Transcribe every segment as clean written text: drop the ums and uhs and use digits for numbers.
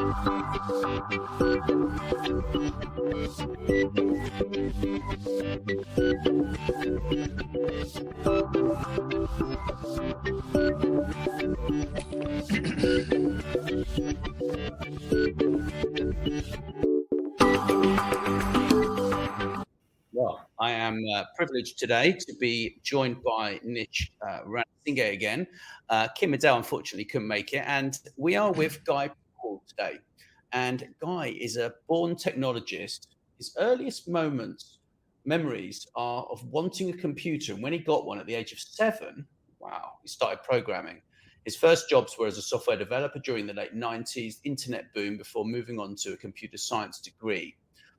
Well, I am privileged today to be joined by Nish Ranasinghe again. Kim Adele unfortunately couldn't make it, and we are with Guy Powell today. And Guy is a born technologist. His earliest memories are of wanting a computer, and when he got one at the age of 7, wow, he started programming. His first jobs were as a software developer during the late 90s, internet boom, before moving on to a computer science degree.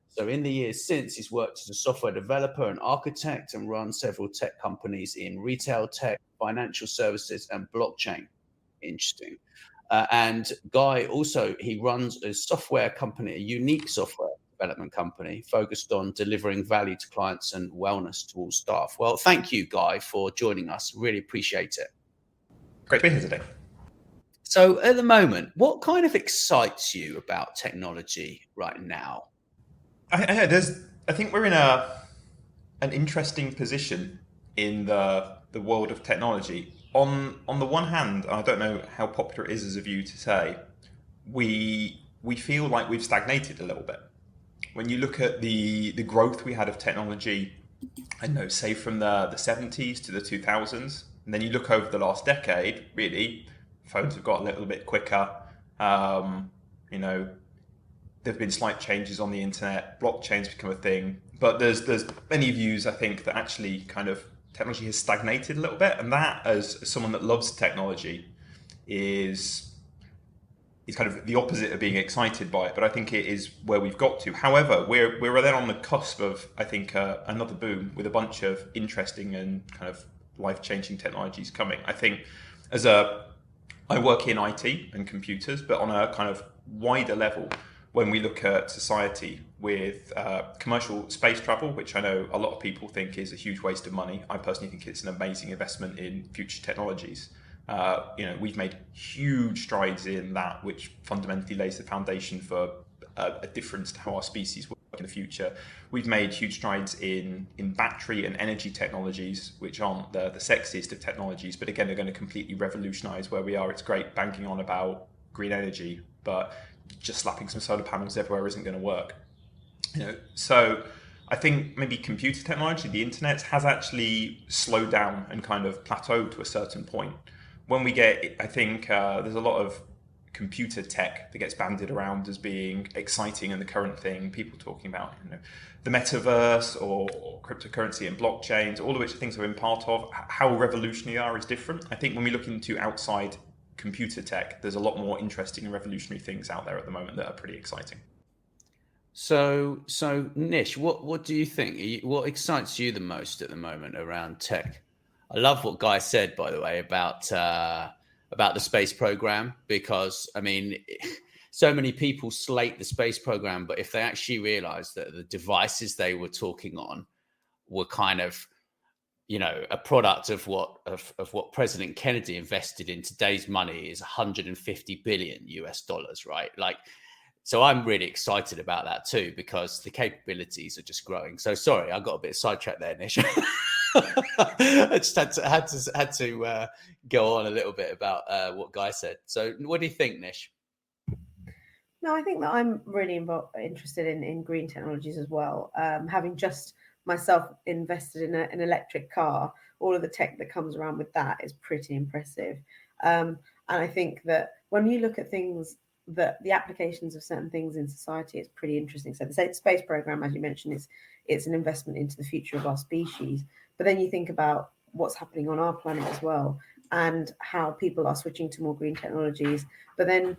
So in the years since, he's worked as a software developer and architect and run several tech companies in retail tech, financial services, and blockchain. Interesting. And Guy also, he runs a software company, a unique software development company focused on delivering value to clients and wellness to all staff. Well, thank you, Guy, for joining us. Really appreciate it. Great to be here today. So at the moment, what kind of excites you about technology right now? I think we're in an interesting position in the world of technology. On the one hand, I don't know how popular it is as a view to say, we feel like we've stagnated a little bit. When you look at the growth we had of technology, I know, say from the 70s to the 2000s, and then you look over the last decade, really, phones have got a little bit quicker. There have been slight changes on the internet, blockchain's become a thing, but there's many views, I think, that actually kind of technology has stagnated a little bit, and that, as someone that loves technology, is kind of the opposite of being excited by it, but I think it is where we've got to. However, we're then on the cusp of, I think, another boom with a bunch of interesting and kind of life-changing technologies coming. I think I work in IT and computers, but on a kind of wider level, when we look at society with commercial space travel, which I know a lot of people think is a huge waste of money, I personally think it's an amazing investment in future technologies. We've made huge strides in that, which fundamentally lays the foundation for a difference to how our species work in the future. We've made huge strides in battery and energy technologies, which aren't the sexiest of technologies, but again, they're going to completely revolutionize where we are. It's great banking on about green energy, but just slapping some solar panels everywhere isn't going to work. So I think maybe computer technology, the internet, has actually slowed down and kind of plateaued to a certain point. When we get, I think there's a lot of computer tech that gets bandied around as being exciting and the current thing. People talking about the metaverse or cryptocurrency and blockchains, all of which are things we're in part of. How revolutionary they are is different. I think when we look into outside computer tech, there's a lot more interesting and revolutionary things out there at the moment that are pretty exciting. So Nish, what do you think? What excites you the most at the moment around tech? I love what Guy said, by the way, about the space program, because I mean, so many people slate the space program, but if they actually realize that the devices they were talking on were kind of a product of what President Kennedy invested in today's money is $150 billion US, right? So I'm really excited about that too, because the capabilities are just growing. So sorry, I got a bit sidetracked there, Nish. I just had to go on a little bit about what Guy said. So what do you think, Nish? No, I think that I'm really interested in green technologies as well. Having just myself invested in an electric car, all of the tech that comes around with that is pretty impressive. And I think that when you look at things, that the applications of certain things in society is pretty interesting. So the space program, as you mentioned, it's an investment into the future of our species. But then you think about what's happening on our planet as well, and how people are switching to more green technologies. But then,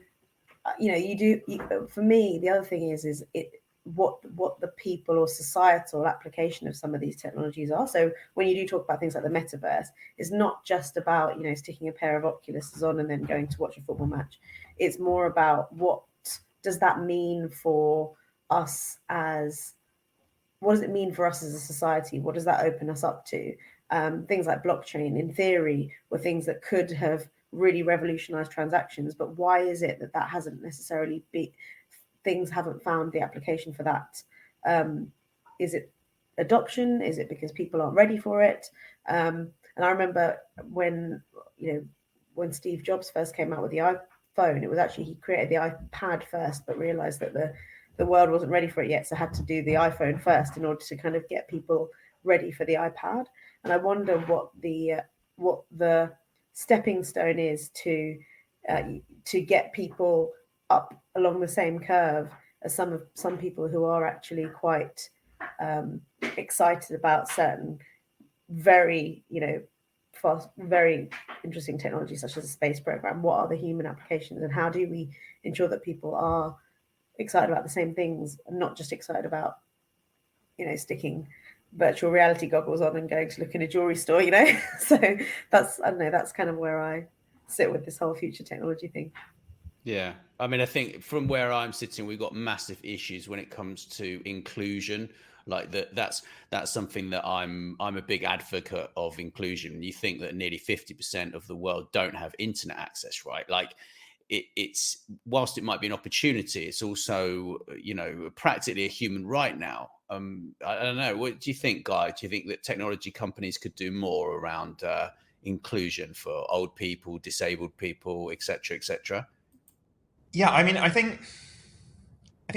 for me, the other thing is what the people or societal application of some of these technologies are. So when you do talk about things like the metaverse, it's not just about sticking a pair of Oculuses on and then going to watch a football match. It's more about what does that mean for us what does it mean for us as a society? What does that open us up to? Things like blockchain, in theory, were things that could have really revolutionise transactions. But why is it that hasn't necessarily things haven't found the application for that? Is it adoption? Is it because people aren't ready for it? And I remember when Steve Jobs first came out with the iPhone, it was actually he created the iPad first, but realised that the world wasn't ready for it yet, so had to do the iPhone first in order to kind of get people ready for the iPad. And I wonder what the stepping stone is to get people up along the same curve as some people who are actually quite excited about certain very fast, very interesting technology such as the space program. What are the human applications, and how do we ensure that people are excited about the same things and not just excited about sticking virtual reality goggles on and going to look in a jewelry store? So that's, I don't know, that's kind of where I sit with this whole future technology thing. Yeah, I mean, I think from where I'm sitting, we've got massive issues when it comes to inclusion. Like that's something that I'm a big advocate of inclusion. You think that nearly 50% of the world don't have internet access, right? Like it's whilst it might be an opportunity, it's also practically a human right now. I don't know. What do you think, Guy? Do you think that technology companies could do more around inclusion for old people, disabled people, etc., etc.? Yeah, I mean, I think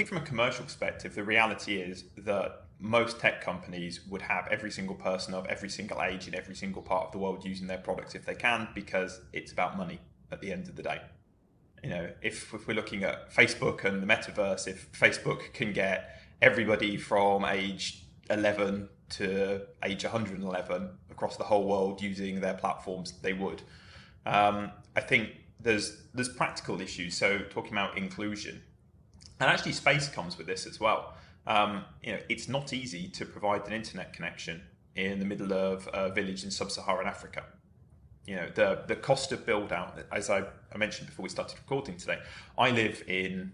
from a commercial perspective, the reality is that most tech companies would have every single person of every single age in every single part of the world using their products if they can, because it's about money at the end of the day. If we're looking at Facebook and the metaverse, if Facebook can get everybody from age 11 to age 111 across the whole world using their platforms, they would. I think there's practical issues. So talking about inclusion, and actually space comes with this as well. It's not easy to provide an internet connection in the middle of a village in sub-Saharan Africa. The cost of build out, as I mentioned before we started recording today, I live in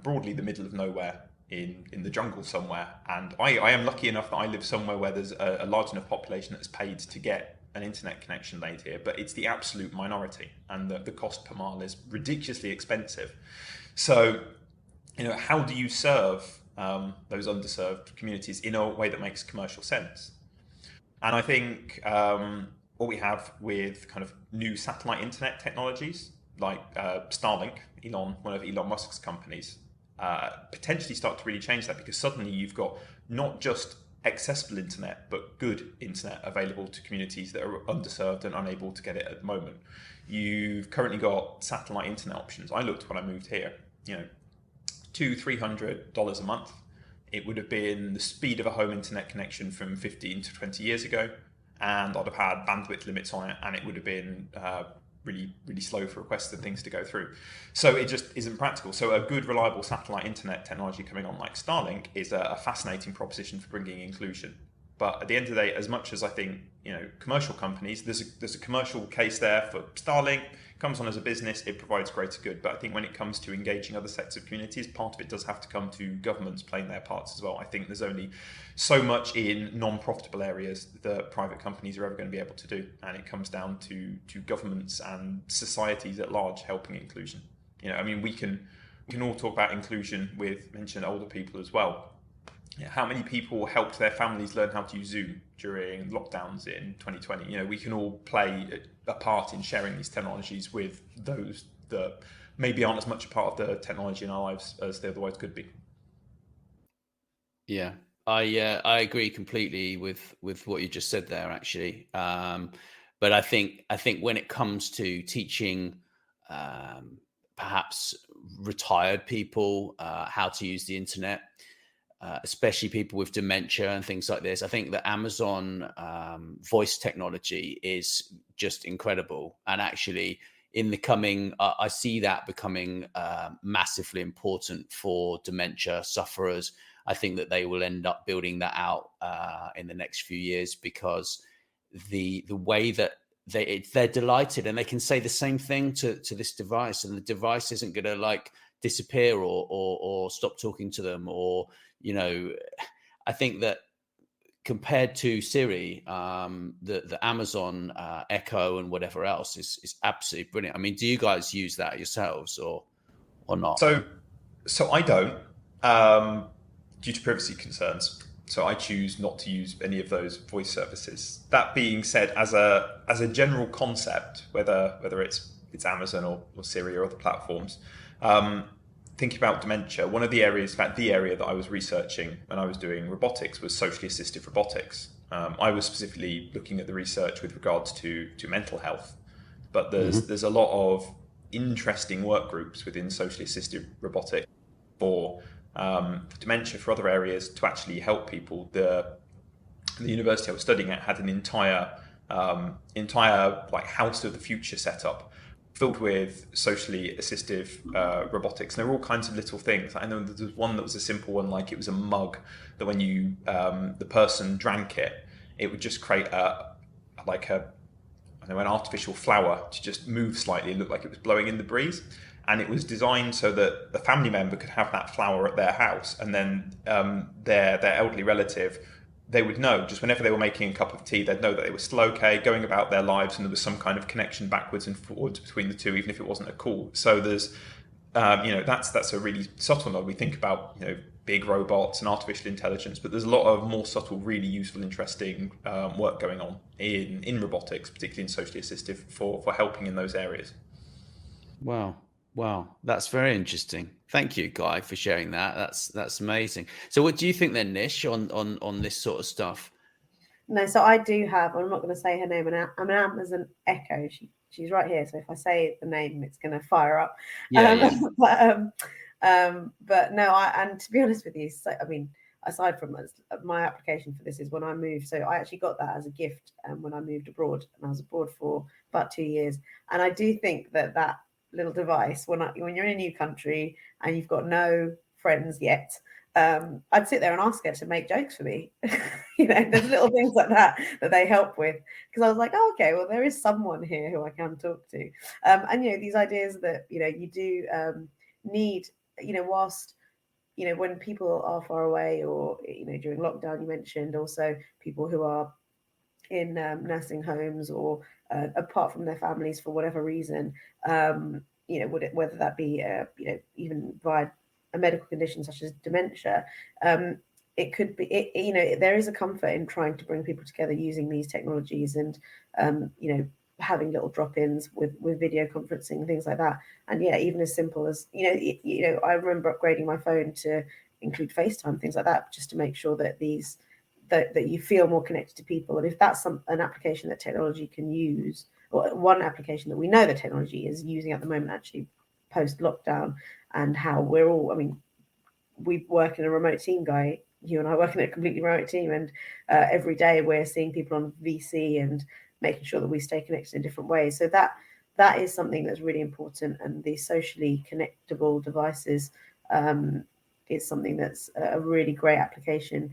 broadly the middle of nowhere in the jungle somewhere, and I am lucky enough that I live somewhere where there's a large enough population that's paid to get an internet connection laid here, but it's the absolute minority, and the cost per mile is ridiculously expensive. So, how do you serve those underserved communities in a way that makes commercial sense? And I think what we have with kind of new satellite internet technologies like Starlink, one of Elon Musk's companies, potentially start to really change that, because suddenly you've got not just accessible internet, but good internet available to communities that are underserved and unable to get it at the moment. You've currently got satellite internet options. I looked when I moved here, $200-300 a month. It would have been the speed of a home internet connection from 15 to 20 years ago, and I'd have had bandwidth limits on it, and it would have been really, really slow for requests and things to go through. So it just isn't practical. So a good, reliable satellite internet technology coming on like Starlink is a fascinating proposition for bringing inclusion. But at the end of the day, as much as I think, commercial companies, there's a commercial case there for Starlink. Comes on as a business, it provides greater good. But I think when it comes to engaging other sectors of communities, part of it does have to come to governments playing their parts as well. I think there's only so much in non-profitable areas that private companies are ever going to be able to do, and it comes down to governments and societies at large helping inclusion. We can all talk about inclusion with mention older people as well. How many people helped their families learn how to use Zoom during lockdowns in 2020? We can all play a part in sharing these technologies with those that maybe aren't as much a part of the technology in our lives as they otherwise could be. Yeah, I agree completely with what you just said there, actually. But I think when it comes to teaching perhaps retired people how to use the internet, especially people with dementia and things like this, I think that Amazon voice technology is just incredible. And actually, in the coming, I see that becoming massively important for dementia sufferers. I think that they will end up building that out in the next few years, because the way that they're delighted, and they can say the same thing to this device, and the device isn't going to disappear or stop talking to them, or I think that compared to Siri, the Amazon Echo and whatever else is absolutely brilliant. I mean, do you guys use that yourselves or not? So I don't, due to privacy concerns. So I choose not to use any of those voice services. That being said, as a general concept, whether it's Amazon or Siri or other platforms, thinking about dementia, one of the areas, in fact, the area that I was researching when I was doing robotics was socially assisted robotics. I was specifically looking at the research with regards to mental health, but there's a lot of interesting work groups within socially assisted robotics for dementia, for other areas, to actually help people. The university I was studying at had an entire like house of the future set up, filled with socially assistive robotics. And there were all kinds of little things. I know there was one that was a simple one, like it was a mug that when you the person drank it, it would just create an artificial flower to just move slightly and look like it was blowing in the breeze. And it was designed so that the family member could have that flower at their house, and then their elderly relative, they would know, just whenever they were making a cup of tea, they'd know that they were still okay, going about their lives, and there was some kind of connection backwards and forwards between the two, even if it wasn't a call. So there's, that's a really subtle nod. We think about, big robots and artificial intelligence, but there's a lot of more subtle, really useful, interesting work going on in robotics, particularly in socially assistive, for helping in those areas. Wow, that's very interesting. Thank you, Guy, for sharing that. That's amazing. So, what do you think then, Nish, on this sort of stuff? No, so I do have. I'm not going to say her name. I'm an Amazon Echo. She's right here. So if I say the name, it's going to fire up. Yeah. But no, and to be honest with you, so, I mean, aside from my application for this is when I moved. So I actually got that as a gift when I moved abroad, and I was abroad for about 2 years. And I do think that little device, when you're in a new country and you've got no friends yet, I'd sit there and ask her to make jokes for me. There's little things like that they help with, because I was like, oh, okay, well, there is someone here who I can talk to. And these ideas that you do need, whilst when people are far away, or during lockdown, you mentioned also people who are in nursing homes or apart from their families for whatever reason, whether that be even via a medical condition such as dementia, it could be there is a comfort in trying to bring people together using these technologies, and having little drop-ins with video conferencing and things like that. And even as simple as I remember upgrading my phone to include FaceTime, things like that, just to make sure that that you feel more connected to people. And if that's an application that technology can use, or one application that we know that technology is using at the moment, actually post lockdown, and how we're all, I mean, we work in a remote team, Guy, you and I work in a completely remote team, and every day we're seeing people on VC and making sure that we stay connected in different ways. So that is something that's really important, and the socially connectable devices is something that's a really great application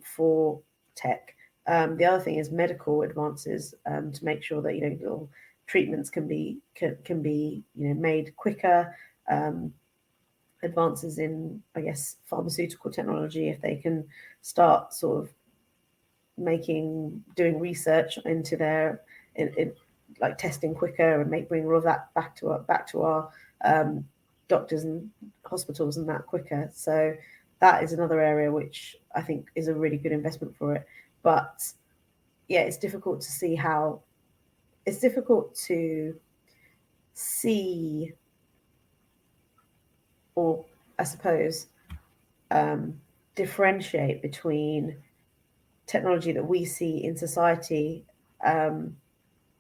for tech. The other thing is medical advances, to make sure that little treatments can be made quicker. Advances in, I guess, pharmaceutical technology, if they can start sort of doing research into their like testing quicker, and bring all of that back to our doctors and hospitals and that quicker. So that is another area which I think is a really good investment for it. But it's difficult to see or I suppose differentiate between technology that we see in society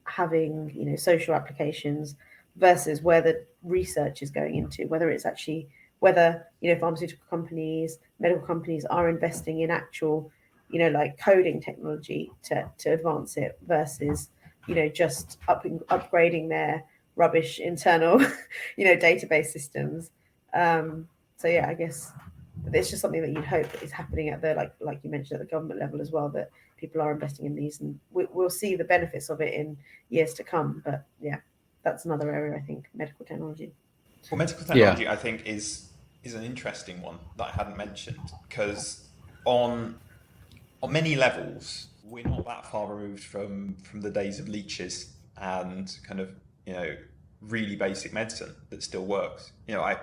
having social applications versus where the research is going into, whether pharmaceutical companies, medical companies are investing in actual like coding technology to advance it, versus just upgrading their rubbish internal database systems. So I guess it's just something that you'd hope is happening at the like you mentioned, at the government level as well, that people are investing in these, and we'll see the benefits of it in years to come. But that's another area, I think, medical technology. Well, medical technology, I think, is an interesting one that I hadn't mentioned, because on on many levels, we're not that far removed from the days of leeches and kind of, really basic medicine that still works. I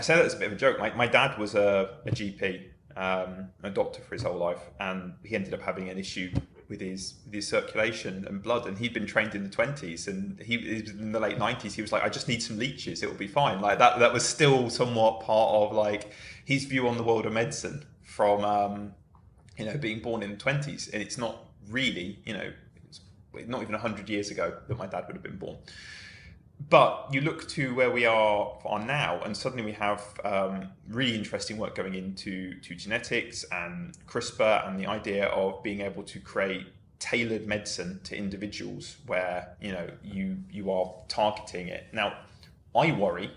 say that as a bit of a joke. My dad was a GP, a doctor for his whole life, and he ended up having an issue with his circulation and blood, and he'd been trained in the 20s, and he in the late 90s he was like, I just need some leeches, it will be fine. Like that was still somewhat part of like his view on the world of medicine from being born in the 20s. And it's not really, it's not even 100 years ago that my dad would have been born. But you look to where we are now, and suddenly we have really interesting work going into genetics and CRISPR, and the idea of being able to create tailored medicine to individuals where you are targeting it. Now, I worry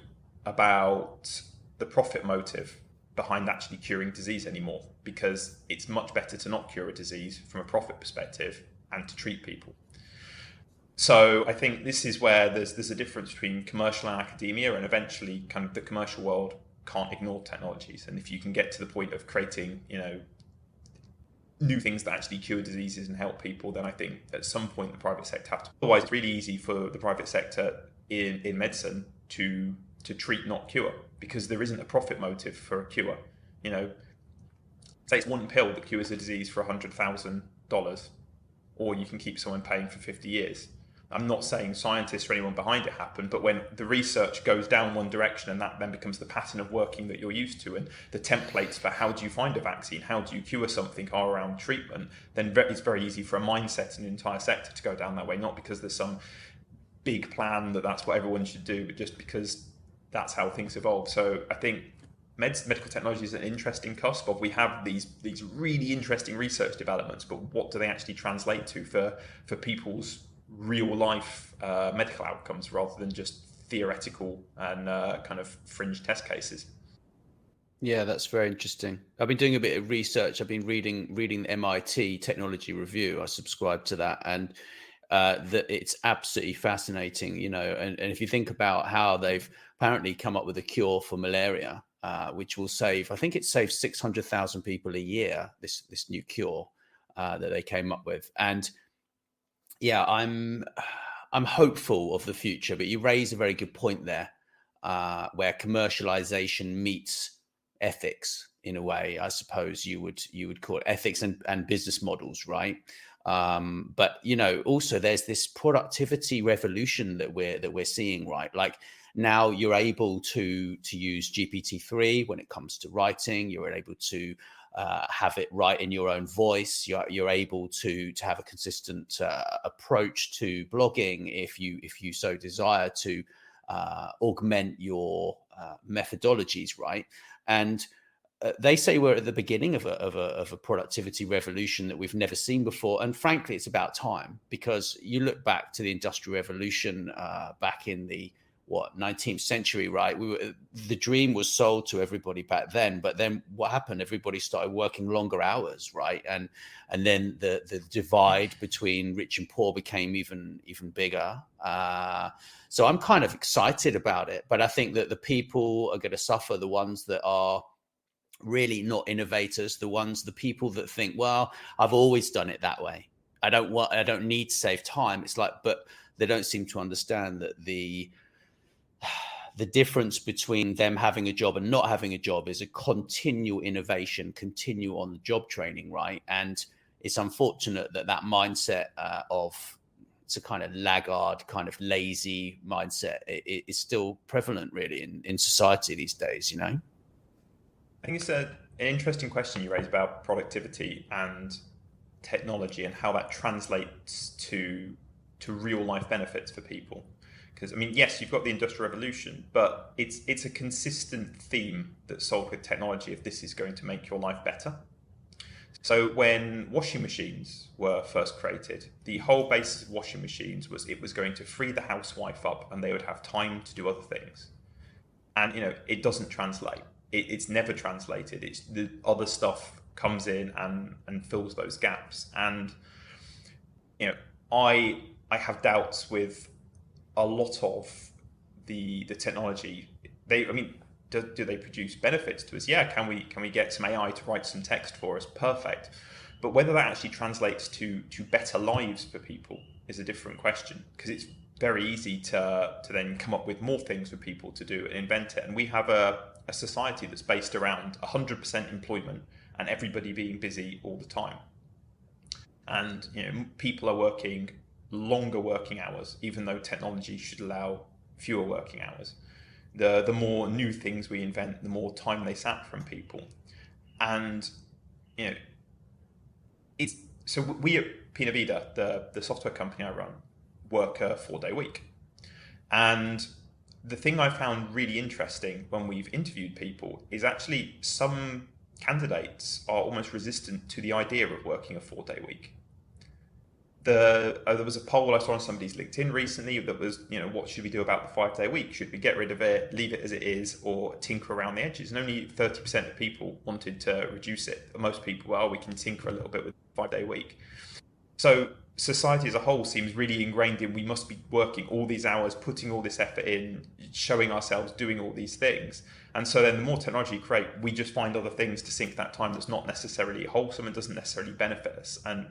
about the profit motive behind actually curing disease anymore, because it's much better to not cure a disease from a profit perspective and to treat people. So I think this is where there's a difference between commercial and academia, and eventually kind of the commercial world can't ignore technologies. And if you can get to the point of creating, new things that actually cure diseases and help people, then I think at some point the private sector has to. Otherwise, it's really easy for the private sector in medicine to treat, not cure, because there isn't a profit motive for a cure. Say it's one pill that cures a disease for $100,000, or you can keep someone paying for 50 years. I'm not saying scientists or anyone behind it happened, but when the research goes down one direction and that then becomes the pattern of working that you're used to, and the templates for how do you find a vaccine, how do you cure something are around treatment, then it's very easy for a mindset and an entire sector to go down that way, not because there's some big plan that's what everyone should do, but just because that's how things evolve. So I think medical technology is an interesting cusp of, we have these really interesting research developments, but what do they actually translate to for people's real life medical outcomes, rather than just theoretical and kind of fringe test cases? Yeah, that's very interesting. I've been doing a bit of research. I've been reading the MIT Technology Review. I subscribe to that, and that it's absolutely fascinating. And if you think about how they've apparently come up with a cure for malaria, which will save, I think it saves 600,000 people a year, this new cure that they came up with. And yeah, I'm hopeful of the future, but you raise a very good point there, where commercialization meets ethics in a way, I suppose you would call it ethics and business models, right? But also there's this productivity revolution that we're seeing, right? Like now you're able to use GPT-3 when it comes to writing. You're able to have it write in your own voice. You're able to have a consistent approach to blogging if you so desire to augment your methodologies, right? And they say we're at the beginning of a productivity revolution that we've never seen before. And frankly, it's about time, because you look back to the Industrial Revolution back in the 19th century, right? The dream was sold to everybody back then, but then what happened? Everybody started working longer hours, right? And then the divide between rich and poor became even bigger. So I'm kind of excited about it, but I think that the people are going to suffer, the ones that are really not innovators, the people that think, well, I've always done it that way. I don't need to save time. It's like, but they don't seem to understand that the difference between them having a job and not having a job is a continual innovation, continue on the job training, right? And it's unfortunate that mindset of, it's a kind of laggard, kind of lazy mindset, it is still prevalent really in society these days, I think it's an interesting question you raised about productivity and technology and how that translates to real life benefits for people. Because, yes, you've got the Industrial Revolution, but it's a consistent theme that's solved with technology if this is going to make your life better. So when washing machines were first created, the whole basis of washing machines was it was going to free the housewife up and they would have time to do other things. And, it doesn't translate. It's never translated. It's the other stuff comes in and fills those gaps. And, I have doubts with a lot of the technology. Do they produce benefits to us? Yeah. Can we get some AI to write some text for us? Perfect. But whether that actually translates to better lives for people is a different question, because it's very easy to then come up with more things for people to do and invent it. And we have a society that's based around 100% employment and everybody being busy all the time. And people are working longer working hours, even though technology should allow fewer working hours. The more new things we invent, the more time they sap from people. And it's so we at Pina Vida, the software company I run, work a 4-day week. And the thing I found really interesting when we've interviewed people is actually some candidates are almost resistant to the idea of working a 4-day week. There was a poll I saw on somebody's LinkedIn recently that was, what should we do about the 5-day week? Should we get rid of it, leave it as it is, or tinker around the edges? And only 30% of people wanted to reduce it. Most people, we can tinker a little bit with the 5-day week. So society as a whole seems really ingrained in we must be working all these hours, putting all this effort in, showing ourselves, doing all these things. And so then the more technology we create, we just find other things to sink that time that's not necessarily wholesome and doesn't necessarily benefit us. And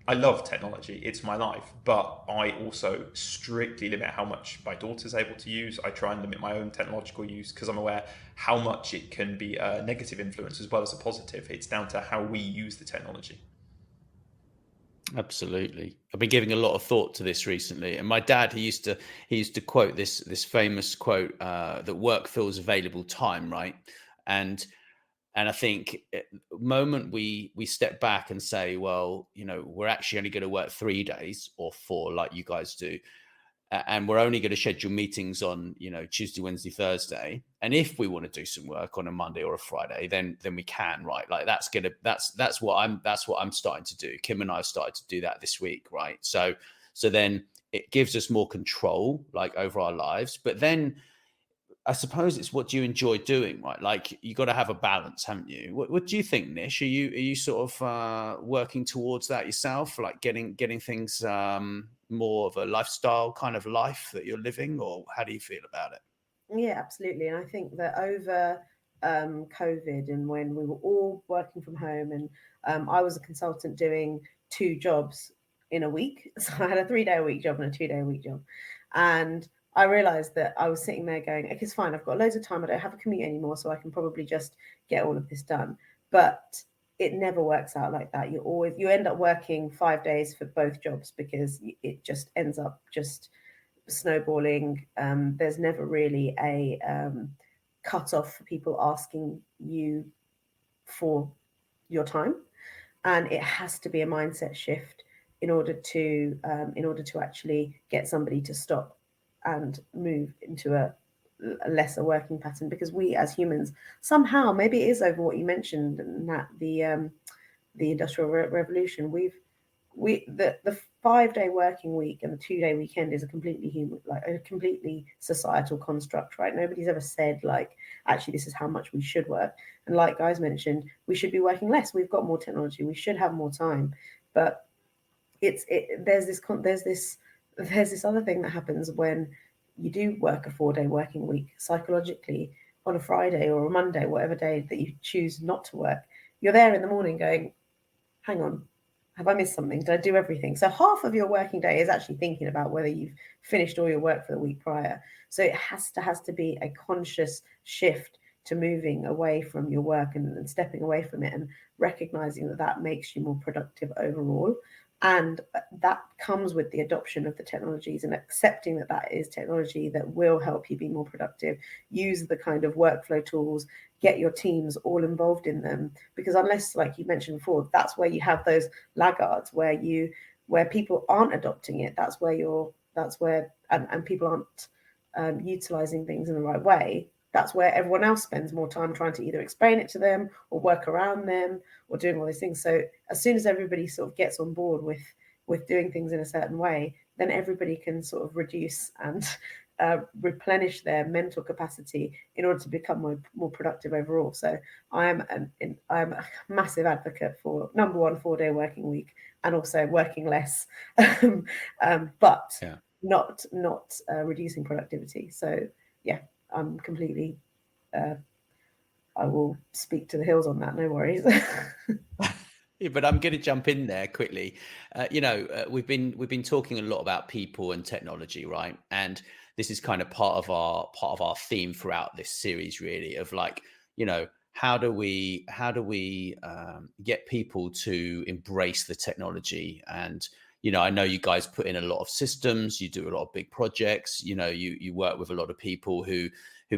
I love technology, it's my life, but I also strictly limit how much my daughter's able to use. I try and limit my own technological use because I'm aware how much it can be a negative influence as well as a positive. It's down to how we use the technology. Absolutely. I've been giving a lot of thought to this recently, and my dad, he used to quote this famous quote that work fills available time, right? And I think the moment we step back and say, well, we're actually only going to work 3 days or 4 like you guys do, and we're only going to schedule meetings on Tuesday, Wednesday, Thursday, and if we want to do some work on a Monday or a Friday, then we can, right? Like that's what I'm starting to do. Kim and I have started to do that this week, right? So then it gives us more control, like, over our lives. But then I suppose it's what do you enjoy doing, right? Like, you got to have a balance, haven't you? What do you think, Nish? Are you sort of working towards that yourself, like getting things more of a lifestyle kind of life that you're living, or how do you feel about it? Yeah, absolutely. And I think that over COVID, and when we were all working from home, and I was a consultant doing 2 jobs in a week. So I had a 3-day-a-week job and a 2-day-a-week job. And I realized that I was sitting there going, okay, it's fine. I've got loads of time. I don't have a commute anymore, so I can probably just get all of this done. But it never works out like that. You end up working 5 days for both jobs because it just ends up just snowballing. There's never really a cut off for people asking you for your time, and it has to be a mindset shift in order to actually get somebody to stop and move into a lesser working pattern. Because we as humans, somehow, maybe it is over what you mentioned, Nat, the Industrial Revolution, the 5-day working week and the 2-day weekend is a completely human, like a completely societal construct, right? Nobody's ever said, like, actually this is how much we should work. And like Guy's mentioned, we should be working less. We've got more technology, we should have more time. But there's this other thing that happens when you do work a 4-day working week. Psychologically, on a Friday or a Monday, whatever day that you choose not to work, you're there in the morning going, hang on, have I missed something? Did I do everything? So half of your working day is actually thinking about whether you've finished all your work for the week prior. So it has to be a conscious shift to moving away from your work and stepping away from it, and recognizing that makes you more productive overall. And that comes with the adoption of the technologies and accepting that is technology that will help you be more productive. Use the kind of workflow tools, get your teams all involved in them, because unless, like you mentioned before, that's where you have those laggards where people aren't adopting it. That's where and people aren't utilizing things in the right way. That's where everyone else spends more time trying to either explain it to them or work around them or doing all these things. So as soon as everybody sort of gets on board with doing things in a certain way, then everybody can sort of reduce and replenish their mental capacity in order to become more productive overall. So I'm a massive advocate for, number one, 4-day working week, and also working less, but Yeah. not reducing productivity. So yeah, I'm completely, I will speak to the hills on that, no worries. Yeah, but I'm going to jump in there quickly. We've been talking a lot about people and technology, right? And this is kind of part of our theme throughout this series, really, of like, how do we get people to embrace the technology? And I know you guys put in a lot of systems, you do a lot of big projects. You work with a lot of people who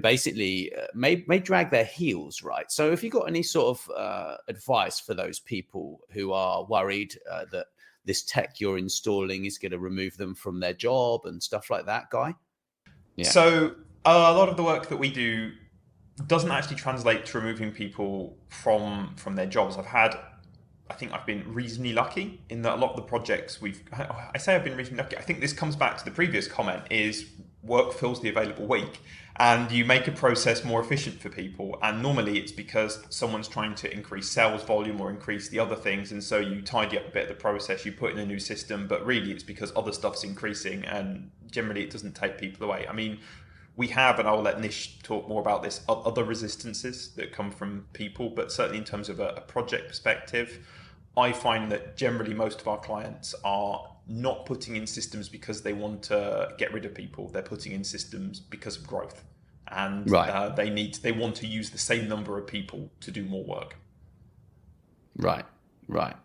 basically may drag their heels, right? So, if you got any sort of advice for those people who are worried that this tech you're installing is going to remove them from their job and stuff like that, Guy? Yeah. So a lot of the work that we do doesn't actually translate to removing people from their jobs. I think I've been reasonably lucky in that a lot of the projects I say I've been reasonably lucky. I think this comes back to the previous comment: is work fills the available week, and you make a process more efficient for people. And normally it's because someone's trying to increase sales volume or increase the other things, and so you tidy up a bit of the process, you put in a new system, but really it's because other stuff's increasing, and generally it doesn't take people away. I mean, we have, and I'll let Nish talk more about this, other resistances that come from people, but certainly in terms of a project perspective, I find that generally most of our clients are not putting in systems because they want to get rid of people. They're putting in systems because of growth, and Right. they want to use the same number of people to do more work. Right. Right.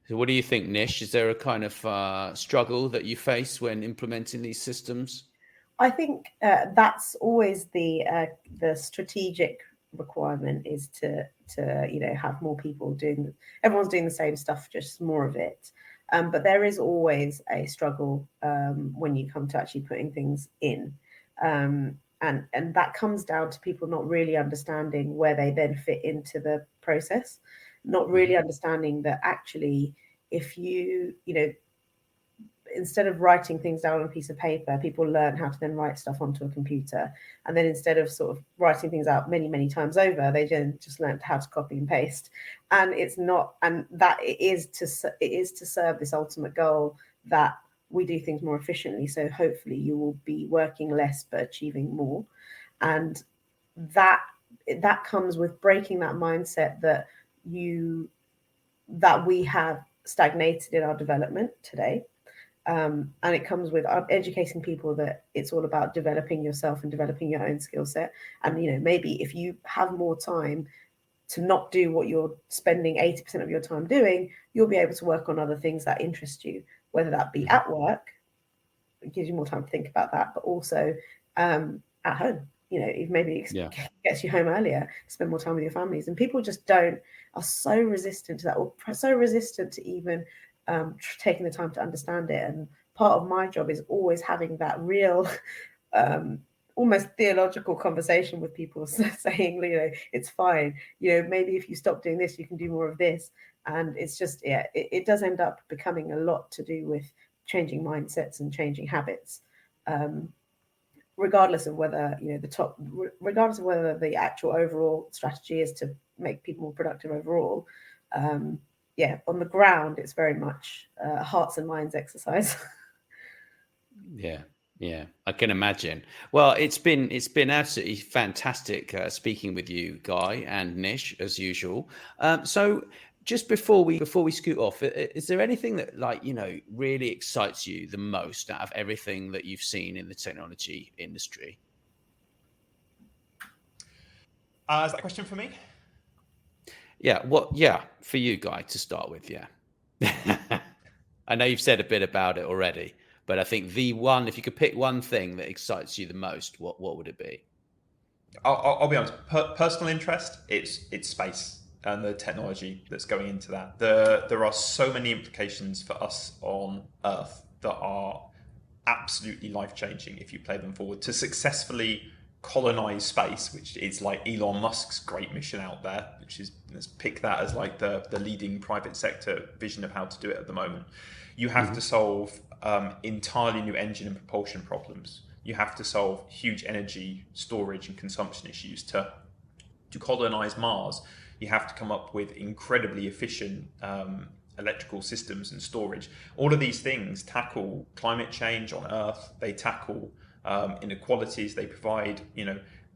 So, what do you think, Nish? Is there a kind of struggle that you face when implementing these systems? I think that's always the strategic requirement, is to have more people doing. Everyone's doing the same stuff, just more of it. But there is always a struggle when you come to actually putting things in, and that comes down to people not really understanding where they then fit into the process, not really understanding that actually, if instead of writing things down on a piece of paper, people learn how to then write stuff onto a computer. And then instead of sort of writing things out many, many times over, they then just learn how to copy and paste. And it is to serve this ultimate goal that we do things more efficiently. So hopefully you will be working less but achieving more. And that comes with breaking that mindset that we have stagnated in our development today. And it comes with educating people that it's all about developing yourself and developing your own skill set. And maybe if you have more time to not do what you're spending 80% of your time doing, you'll be able to work on other things that interest you, whether that be at work, it gives you more time to think about that, but also at home. Maybe it gets you home earlier, spend more time with your families. And people just are so resistant to that, or so resistant to even taking the time to understand it. And part of my job is always having that real almost theological conversation with people, saying, it's fine, maybe if you stop doing this, you can do more of this. And it's just, it does end up becoming a lot to do with changing mindsets and changing habits, regardless of whether regardless of whether the actual overall strategy is to make people more productive overall. On the ground, it's very much hearts and minds exercise. Yeah, I can imagine. Well, it's been absolutely fantastic speaking with you, Guy and Nish, as usual. So, just before we scoot off, is there anything that really excites you the most out of everything that you've seen in the technology industry? Is that a question for me? Yeah, for you, Guy, to start with. Yeah. I know you've said a bit about it already, but I think if you could pick one thing that excites you the most, what would it be? I'll be honest. Personal interest, it's space and the technology that's going into that. There are so many implications for us on Earth that are absolutely life-changing if you play them forward. To successfully colonize space, which is like Elon Musk's great mission out there, which is, let's pick that as like the leading private sector vision of how to do it at the moment. You have to solve entirely new engine and propulsion problems. You have to solve huge energy storage and consumption issues. To colonize Mars, you have to come up with incredibly efficient electrical systems and storage. All of these things tackle climate change on Earth. They tackle inequalities. They provide,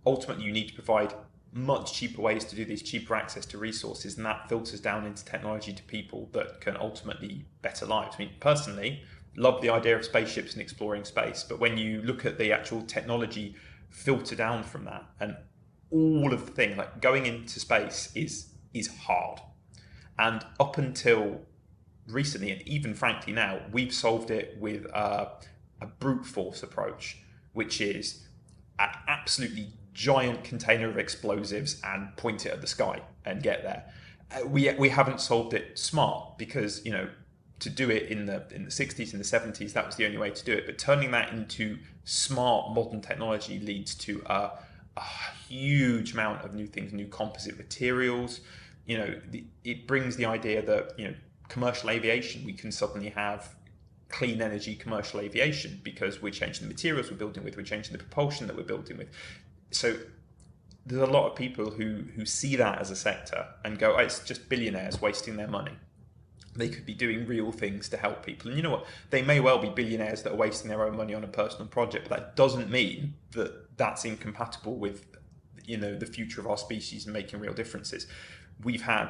ultimately you need to provide much cheaper ways to do these, cheaper access to resources, and that filters down into technology to people that can ultimately better lives. I mean, personally, love the idea of spaceships and exploring space, but when you look at the actual technology filter down from that, and all of the things like going into space is hard. And up until recently, and even frankly now, we've solved it with a brute force approach, which is an absolutely giant container of explosives and point it at the sky and get there. We haven't solved it smart, because to do it in the 60s and the 70s, that was the only way to do it. But turning that into smart modern technology leads to a huge amount of new things, new composite materials. It brings the idea that commercial aviation, we can suddenly have clean energy commercial aviation, because we're changing the materials we're building with, we're changing the propulsion that we're building with. So there's a lot of people who see that as a sector and go, oh, it's just billionaires wasting their money. They could be doing real things to help people. And you know what? They may well be billionaires that are wasting their own money on a personal project, but that doesn't mean that that's incompatible with the future of our species and making real differences. We've had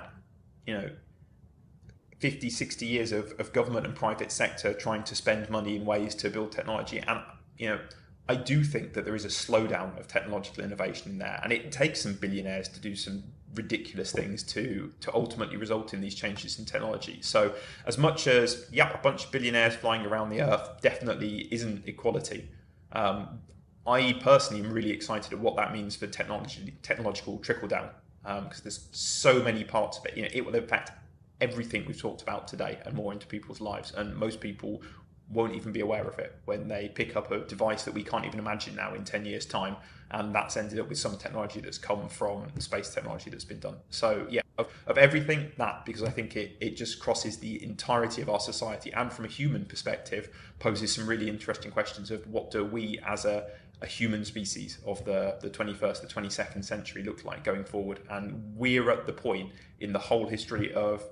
50, 60 years of government and private sector trying to spend money in ways to build technology. And, I do think that there is a slowdown of technological innovation in there. And it takes some billionaires to do some ridiculous things to ultimately result in these changes in technology. So as much as, a bunch of billionaires flying around the earth definitely isn't equality. I personally am really excited at what that means for technological trickle down, because there's so many parts of it. It will impact everything we've talked about today and more into people's lives, and most people won't even be aware of it when they pick up a device that we can't even imagine now in 10 years time, and that's ended up with some technology that's come from space technology that's been done. So of everything, that, because I think it just crosses the entirety of our society, and from a human perspective poses some really interesting questions of what do we as a human species of the 21st, the 22nd century look like going forward. And we're at the point in the whole history of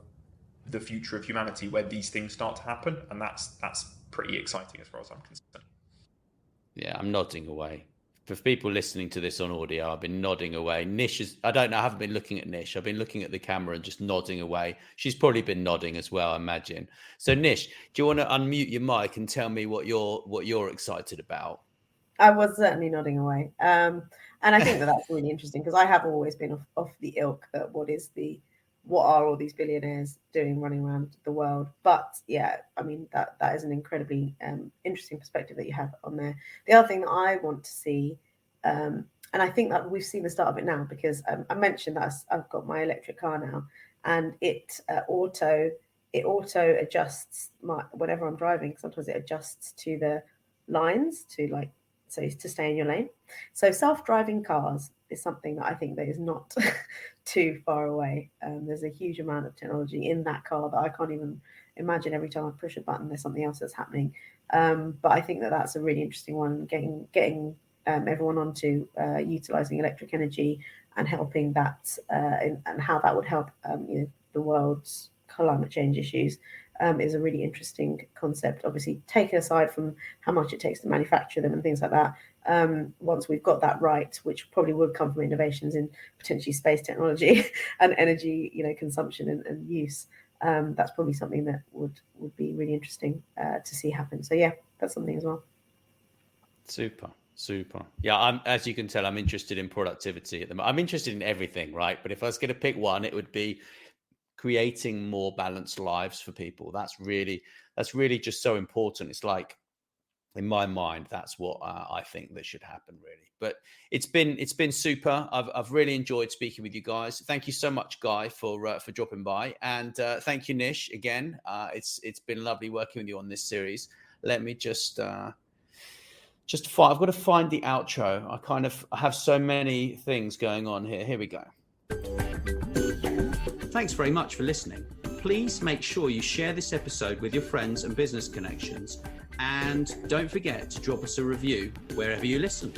the future of humanity where these things start to happen, and that's pretty exciting as far as I'm concerned. Yeah, I'm nodding away. For people listening to this on audio, I've been nodding away. Nish is, I don't know, I haven't been looking at Nish. I've been looking at the camera and just nodding away. She's probably been nodding as well, I imagine. So Nish, do you want to unmute your mic and tell me what you're excited about? I was certainly nodding away. And I think that's really interesting, because I have always been off the ilk that what are all these billionaires doing running around the world? But I mean, that is an incredibly interesting perspective that you have on there. The other thing that I want to see, and I think that we've seen the start of it now, because I mentioned that I've got my electric car now, and it auto adjusts whenever I'm driving. Sometimes it adjusts to the lines to stay in your lane. So self-driving cars is something that I think that is not too far away. There's a huge amount of technology in that car that I can't even imagine. Every time I push a button, there's something else that's happening. But I think that that's a really interesting one, getting everyone onto utilizing electric energy and helping that, and how that would help the world's climate change issues. Is a really interesting concept. Obviously, taken aside from how much it takes to manufacture them and things like that, once we've got that right, which probably would come from innovations in potentially space technology and energy, consumption and use, that's probably something that would be really interesting to see happen. So that's something as well. Super. Yeah, as you can tell, I'm interested in productivity at the moment. I'm interested in everything, right? But if I was going to pick one, it would be creating more balanced lives for people. That's really just so important. It's like, in my mind, that's what I think that should happen, really. But it's been super. I've really enjoyed speaking with you guys. Thank you so much, Guy, for dropping by, and thank you, Nish, again. It's been lovely working with you on this series. Let me just I've got to find the outro. I have so many things going on here. Here we go. Thanks very much for listening. Please make sure you share this episode with your friends and business connections, and don't forget to drop us a review wherever you listen.